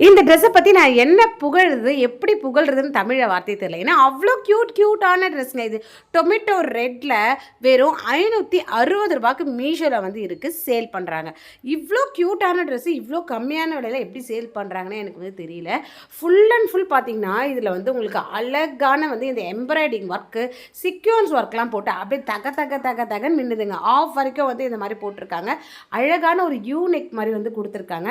இந்த ட்ரெஸ்ஸை பற்றி நான் என்ன புகழுறது எப்படி புகழ்றதுன்னு தமிழை வார்த்தை தெரியல. ஏன்னா அவ்வளோ க்யூட்டான ட்ரெஸ்ஸுங்க. இது டொமேட்டோ ரெட்டில் வெறும் 560 மீஷோவில் வந்து இருக்குது, சேல் பண்ணுறாங்க. இவ்வளோ க்யூட்டான ட்ரெஸ்ஸு இவ்வளோ கம்மியான விலையில் எப்படி சேல் பண்ணுறாங்கன்னு எனக்கு வந்து தெரியல. ஃபுல் அண்ட் ஃபுல் பார்த்திங்கன்னா இதில் வந்து உங்களுக்கு அழகான வந்து இந்த எம்ப்ராய்டிங் ஒர்க்கு, சீக்வன்ஸ் ஒர்க்லாம் போட்டு அப்படியே தகன்னு நின்றுதுங்க. ஆஃப் வரைக்கும் வந்து இந்த மாதிரி போட்டிருக்காங்க. அழகான ஒரு யூனிக் மாதிரி வந்து கொடுத்துருக்காங்க.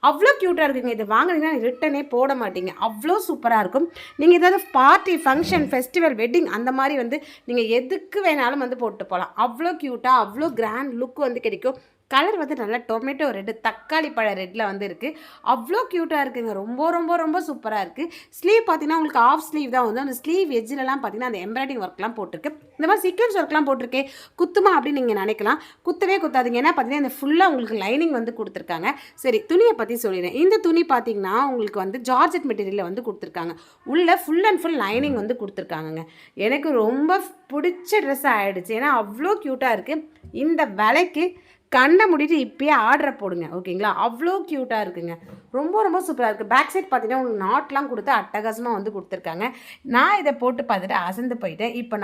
அவ்வளோ க்யூட்டாக இருக்குங்க. இது வாங்கினீங்கன்னா ரிட்டனே போட மாட்டீங்க, அவ்வளோ சூப்பராக இருக்கும். நீங்கள் ஏதாவது பார்ட்டி, ஃபங்க்ஷன், ஃபெஸ்டிவல், வெட்டிங் அந்த மாதிரி வந்து நீங்கள் எதுக்கு வேணாலும் வந்து போட்டு போகலாம். அவ்வளோ க்யூட்டாக அவ்வளோ கிராண்ட் லுக் வந்து கிடைக்கும். கலர் வந்து நல்லா டொமேட்டோ ரெட்டு, தக்காளி பழ ரெட்டில் வந்து இருக்குது. அவ்வளோ க்யூட்டாக இருக்குங்க. ரொம்ப சூப்பராக இருக்குது. ஸ்லீவ் பார்த்தீங்கன்னா உங்களுக்கு ஆஃப் ஸ்லீவ் தான் வந்து அந்த ஸ்லீவ் எஜ்ஜிலலாம் பார்த்தீங்கன்னா அந்த எம்ப்ராய்டிங் ஒர்க்லாம் போட்டிருக்கு. இந்த மாதிரி சீக்வன்ஸ் ஒர்க்லாம் போட்டிருக்கே, குத்துமா அப்படின்னு நீங்கள் நினைக்கலாம். குத்தவே குத்தாதீங்க. ஏன்னா பார்த்தீங்கன்னா இந்த ஃபுல்லாக உங்களுக்கு லைனிங் வந்து கொடுத்துருக்காங்க. சரி, துணியை பற்றி சொல்லிடுறேன். இந்த துணி பார்த்தீங்கன்னா உங்களுக்கு வந்து ஜார்ஜெட் மெட்டீரியலில் வந்து கொடுத்துருக்காங்க. உள்ளே ஃபுல் அண்ட் ஃபுல் லைனிங் வந்து கொடுத்துருக்காங்கங்க. எனக்கு ரொம்ப பிடிச்ச ட்ரெஸ் ஆகிடுச்சு. ஏன்னா அவ்வளோ க்யூட்டாக இருக்குது. இந்த விலைக்கு கண்ணை முடிட்டு இப்போயே ஆர்டரை போடுங்க, ஓகேங்களா? அவ்வளோ க்யூட்டாக இருக்குங்க. ரொம்ப சூப்பராக இருக்குது. பேக் சைட் பார்த்தீங்கன்னா உங்களுக்கு நாட்லாம் கொடுத்து அட்டகாசமாக வந்து கொடுத்துருக்காங்க. நான் இதை போட்டு பார்த்துட்டு அசந்து போயிட்டேன். இப்போ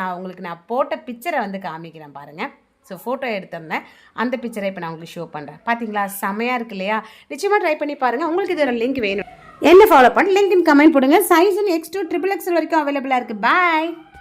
நான் போட்ட பிக்சரை வந்து காமிக்கிறேன் பாருங்கள். ஸோ ஃபோட்டோ எடுத்திருந்தேன், அந்த பிக்சரை இப்போ நான் உங்களுக்கு ஷோ பண்ணுறேன். பார்த்தீங்களா, செமையாக இருக்கு இல்லையா? நிச்சயமாக ட்ரை பண்ணி பாருங்கள். உங்களுக்கு இதோட லிங்க் வேணும், என்ன ஃபாலோ பண்ணி லிங்க் இன் கமெண்ட் போடுங்க. சைஸ் XXL வரைக்கும் அவைலபிளாக இருக்குது. பாய்.